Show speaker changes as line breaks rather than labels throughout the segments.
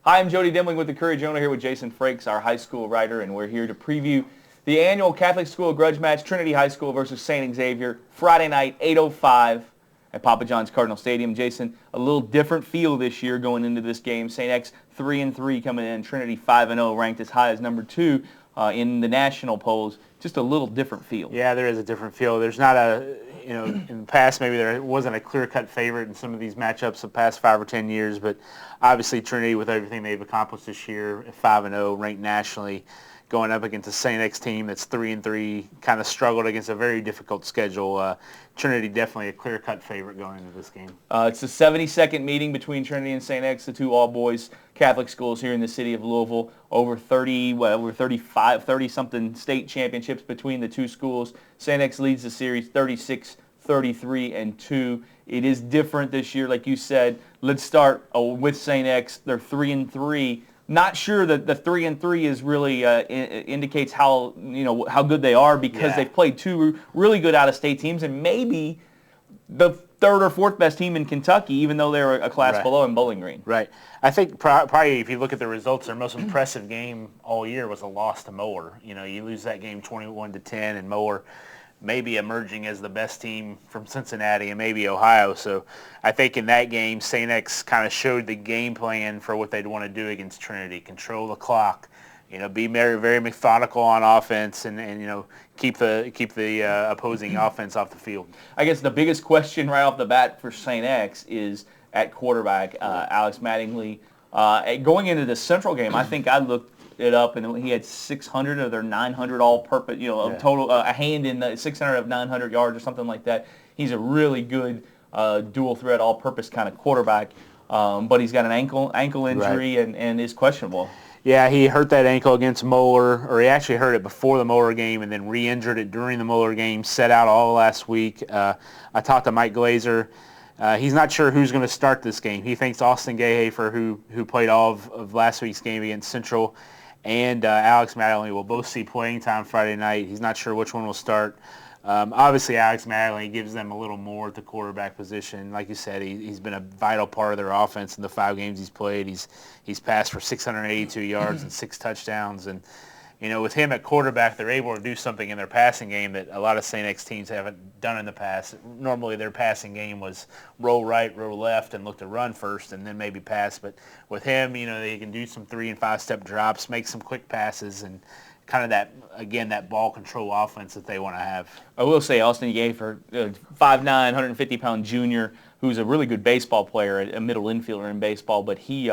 Hi, I'm Jody Demling with the Courier-Journal here with Jason Frakes, our high school writer, and we're here to preview the annual Catholic School grudge match, Trinity High School versus St. Xavier, Friday night, 8:05 at Papa John's Cardinal Stadium. Jason, a little different feel this year going into this game. St. X 3-3 coming in, Trinity 5-0, ranked as high as number 2 in the national polls. Just a little different feel.
Yeah, there is a different feel. There's not a, in the past maybe there wasn't a clear-cut favorite in some of these matchups the past 5 or 10 years, but obviously Trinity, with everything they've accomplished this year, 5-0, ranked nationally, going up against a St. X team that's 3-3, kind of struggled against a very difficult schedule. Trinity definitely a clear-cut favorite going into this game.
It's the 72nd meeting between Trinity and St. X, the two all-boys Catholic schools here in the city of Louisville. Over 30-something state championships between the two schools. St. X leads the series 36-33-2. It is different this year, like you said. Let's start with St. X. They're 3-3. Not sure that the 3-3 is really indicates how good they are, because they've played two really good out-of-state teams and maybe the third or fourth best team in Kentucky, even though they're a class below in Bowling Green.
Right. I think probably if you look at the results, their most impressive game all year was a loss to Mower. You lose that game 21-10, and Mower maybe emerging as the best team from Cincinnati and maybe Ohio. So I think in that game, St. X kind of showed the game plan for what they'd want to do against Trinity. Control the clock, be very, very methodical on offense, and keep the opposing offense off the field.
I guess the biggest question right off the bat for St. X is at quarterback, Alex Mattingly. Going into the Central game, I think I looked it up, and he had 600 of their 900 all-purpose, total, a hand in the 600 of 900 yards or something like that. He's a really good dual-threat, all-purpose kind of quarterback, but he's got an ankle injury and is questionable.
Yeah, he hurt that ankle against Moeller, or he actually hurt it before the Moeller game and then re-injured it during the Moeller game, set out all last week. I talked to Mike Glazer. He's not sure who's going to start this game. He thinks Austin Gahafer, who played all of last week's game against Central, and Alex Mattingly will both see playing time Friday night. He's not sure which one will start. Obviously, Alex Mattingly gives them a little more at the quarterback position. Like you said, he's been a vital part of their offense in the 5 games he's played. He's passed for 682 yards and 6 touchdowns. And, with him at quarterback, they're able to do something in their passing game that a lot of St. X teams haven't done in the past. Normally, their passing game was roll right, roll left, and look to run first and then maybe pass. But with him, they can do some 3- and 5-step drops, make some quick passes, and kind of that ball control offense that they want to have.
I will say Austin Gahafer, 5'9", 150-pound junior, who's a really good baseball player, a middle infielder in baseball, but he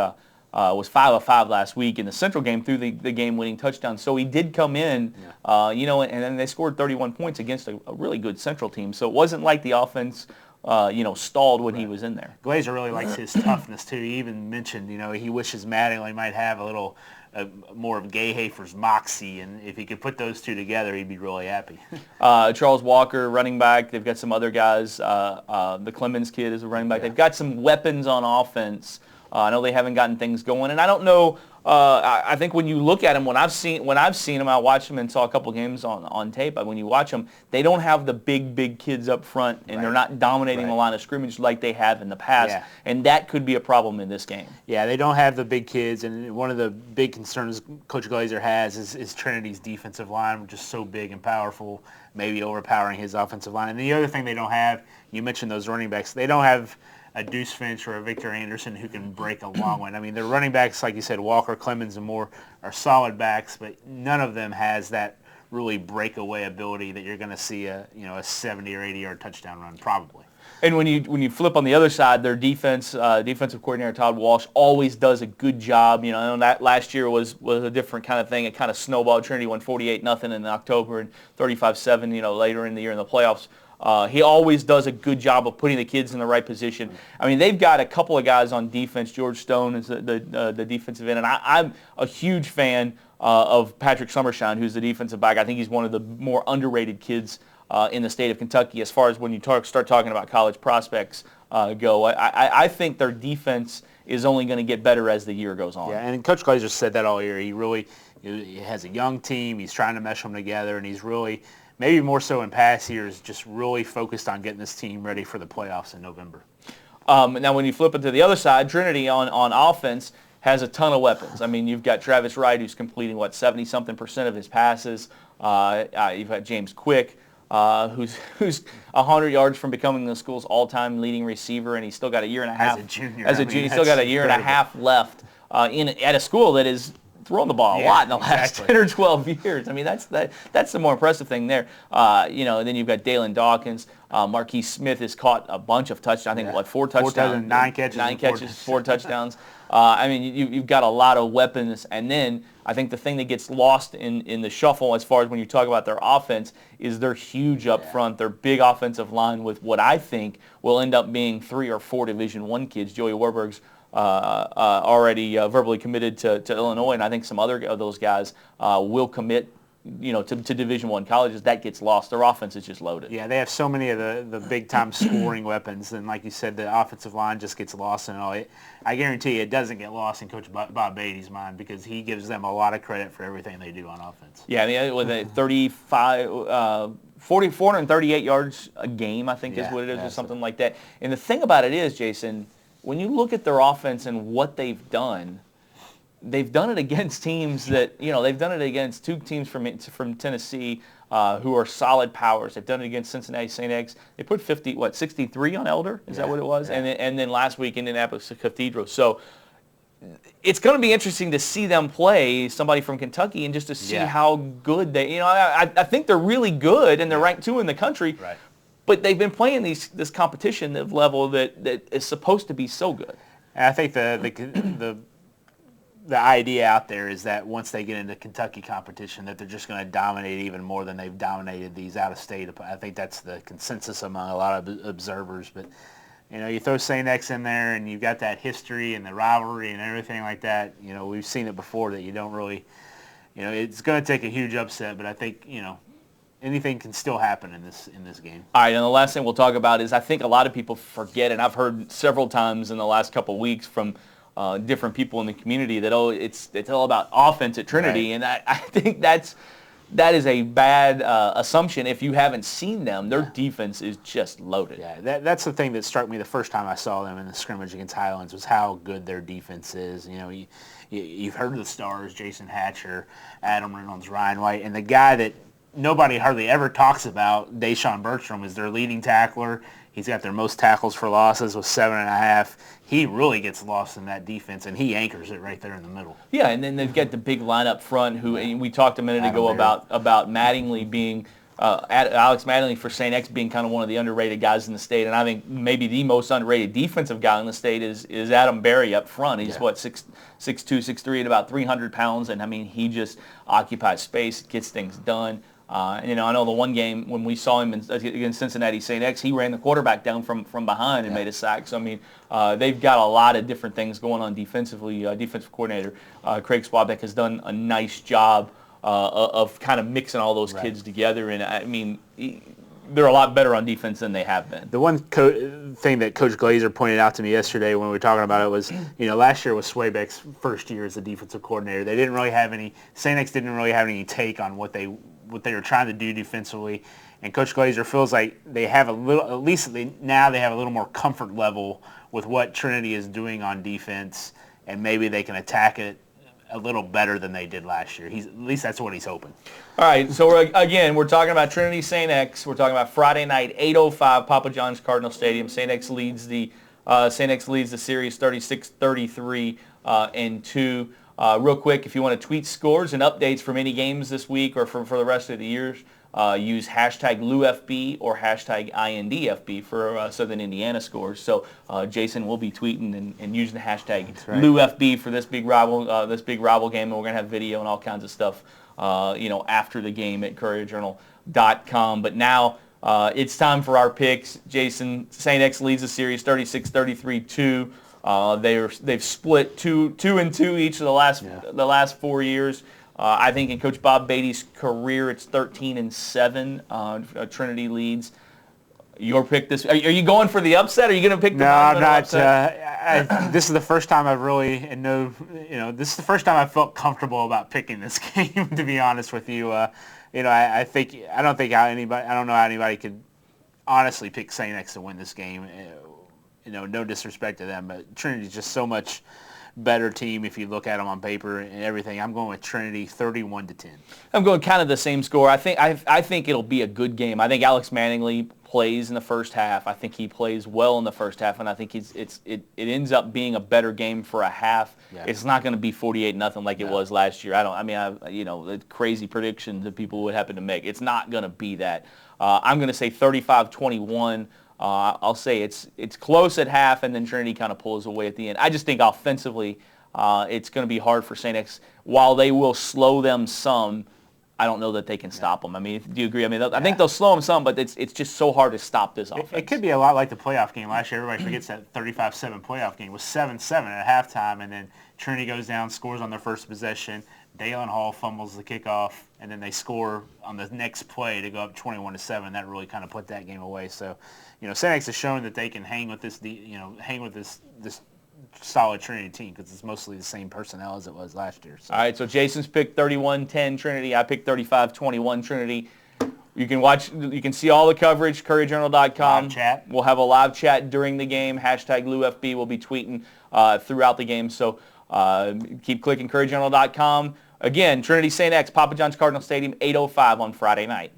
was 5 of 5 last week in the Central game through the game-winning touchdown. So he did come in, and then they scored 31 points against a really good Central team. So it wasn't like the offense stalled when he was in there.
Glazer really likes his toughness, too. He even mentioned, he wishes Mattingly might have a little more of Gahafer's moxie, and if he could put those two together, he'd be really happy.
Charles Walker, running back. They've got some other guys. The Clemens kid is a running back. They've got some weapons on offense. I know they haven't gotten things going, and I don't know. I think when you look at them, when I've seen them, I watched them and saw a couple games on tape. But when you watch them, they don't have the big kids up front, and they're not dominating the line of scrimmage like they have in the past, and that could be a problem in this game.
Yeah, they don't have the big kids, and one of the big concerns Coach Glazer has is Trinity's defensive line, which is so big and powerful, maybe overpowering his offensive line. And the other thing they don't have, you mentioned those running backs, they don't have a Deuce Finch or a Victor Anderson who can break a long one. I mean, their running backs, like you said, Walker, Clemens, and Moore are solid backs, but none of them has that really breakaway ability that you're going to see a 70 or 80-yard touchdown run, probably.
And when you flip on the other side, their defensive coordinator Todd Walsh always does a good job. That last year was a different kind of thing. It kind of snowballed. Trinity won 48-0 in October and 35-7. Later in the year in the playoffs. He always does a good job of putting the kids in the right position. I mean, they've got a couple of guys on defense. George Stone is the defensive end, and I'm a huge fan of Patrick Summershine, who's the defensive back. I think he's one of the more underrated kids in the state of Kentucky as far as when you start talking about college prospects go. I think their defense is only going to get better as the year goes on.
Yeah, and Coach Glazer said that all year. He has a young team. He's trying to mesh them together, and he's really, maybe more so in past years, just really focused on getting this team ready for the playoffs in November.
Now, when you flip it to the other side, Trinity on offense, has a ton of weapons. I mean, you've got Travis Wright, who's completing, 70-something% of his passes. You've got James Quick, who's 100 yards from becoming the school's all-time leading receiver, and he's still got a year and a half.
As a junior.
He's still got a year and a half left at a school that is throwing the ball a lot in the last 10 or 12 years. I mean, that's the more impressive thing there. And then you've got Dalen Dawkins. Marquise Smith has caught a bunch of touchdowns. I think, 4 touchdowns?
9 catches.
4 touchdowns. I mean, you've got a lot of weapons. And then I think the thing that gets lost in the shuffle as far as when you talk about their offense is they're huge up front. Their big offensive line with what I think will end up being 3 or 4 Division I kids. Joey Warburg's already verbally committed to Illinois, and I think some other of those guys will commit to Division I colleges. That gets lost. Their offense is just loaded.
Yeah, they have so many of the big-time scoring weapons, and like you said, the offensive line just gets lost and all. I guarantee you it doesn't get lost in Coach Bob Beatty's mind because he gives them a lot of credit for everything they do on offense.
Yeah, I mean, with a 438 yards a game, I think is what it is, or something like that. And the thing about it is, Jason, when you look at their offense and what they've done it against teams that, they've done it against 2 teams from Tennessee who are solid powers. They've done it against Cincinnati St. X. They put 63 on Elder? Is that what it was? Yeah. And then last week Indianapolis Cathedral. So it's going to be interesting to see them play somebody from Kentucky and just to see how good they, I think they're really good and they're ranked 2 in the country.
Right.
But they've been playing this competition level that is supposed to be so good.
And I think the idea out there is that once they get into Kentucky competition, that they're just going to dominate even more than they've dominated these out-of-state. I think that's the consensus among a lot of observers. But you throw St. X in there, and you've got that history and the rivalry and everything like that. We've seen it before that you don't really, it's going to take a huge upset. But I think anything can still happen in this game. All
right, and the last thing we'll talk about is I think a lot of people forget, and I've heard several times in the last couple of weeks from different people in the community that it's all about offense at Trinity, and I think that is a bad assumption if you haven't seen them. Their defense is just loaded.
Yeah, that's the thing that struck me the first time I saw them in the scrimmage against Highlands was how good their defense is. You've heard of the stars, Jason Hatcher, Adam Reynolds, Ryan White, and the guy that nobody hardly ever talks about, Deshaun Bertram, is their leading tackler. He's got their most tackles for losses with 7.5. He really gets lost in that defense, and he anchors it right there in the middle.
Yeah, and then they've got the big line up front who we talked a minute ago about Mattingly being Alex Mattingly for St. X being kind of one of the underrated guys in the state, and I think maybe the most underrated defensive guy in the state is Adam Berry up front. He's 6'2", 6'3", at about 300 pounds, and I mean he just occupies space, gets things done. I know the one game when we saw him against Cincinnati St. X, he ran the quarterback down from behind and made a sack. So, I mean, they've got a lot of different things going on defensively. Defensive coordinator Craig Swabek has done a nice job of kind of mixing all those kids together. And, I mean, they're a lot better on defense than they have been.
The one thing that Coach Glazer pointed out to me yesterday when we were talking about it was, last year was Swabek's first year as the defensive coordinator. They didn't really have any – St. X didn't really have any take on what they were trying to do defensively, and Coach Glazer feels like they have now they have a little more comfort level with what Trinity is doing on defense, and maybe they can attack it a little better than they did last year. At least that's what he's hoping.
All right, so we're talking about Trinity St. X. We're talking about Friday night, 8:05, Papa John's Cardinal Stadium. St. X leads the series 36-33 and 2. Real quick, if you want to tweet scores and updates from any games this week or for the rest of the years, use hashtag LouFB or hashtag INDFB for Southern Indiana scores. So Jason will be tweeting and using the hashtag LouFB for this big rival game, and we're gonna have video and all kinds of stuff, after the game at Courier-Journal.com. But now it's time for our picks. Jason, St. X leads the series 36-33-2. They've split two and two each of the last 4 years. I think in Coach Bob Beatty's career, it's 13-7. Trinity leads. Your pick this. Are you going for the upset? Are you going to pick the?
No, I'm not. This is the first time I've really this is the first time I felt comfortable about picking this game. To be honest with you, I don't know how anybody could honestly pick St. X to win this game. No disrespect to them, but Trinity's just so much better team if you look at them on paper and everything. I'm going with Trinity 31-10.
I'm going kind of the same score. I think it'll be a good game. I think Alex Manningly plays in the first half. I think he plays well in the first half, and I think it ends up being a better game for a half. Yeah. It's not going to be 48-0 like it was last year. The crazy predictions that people would happen to make. It's not going to be that. I'm going to say 35-21. I'll say it's close at half, and then Trinity kind of pulls away at the end. I just think offensively, it's going to be hard for St. X. While they will slow them some, I don't know that they can stop them. I mean, do you agree? I mean, I think they'll slow them some, but it's just so hard to stop this offense.
It could be a lot like the playoff game last year. Everybody forgets that 35-7 playoff game. It was 7-7 at halftime, and then Trinity goes down, scores on their first possession. Dalen Hall fumbles the kickoff, and then they score on the next play to go up 21-7. That really kind of put that game away. So, St. X has shown that they can hang with this solid Trinity team because it's mostly the same personnel as it was last year. So.
All right, so Jason's picked 31-10 Trinity. I picked 35-21 Trinity. You can see all the coverage, Courier-Journal.com.
Live chat.
We'll have a live chat during the game. #LouFB will be tweeting throughout the game. So keep clicking Courier-Journal.com. Again, Trinity St. X, Papa John's Cardinal Stadium, 8:05 on Friday night.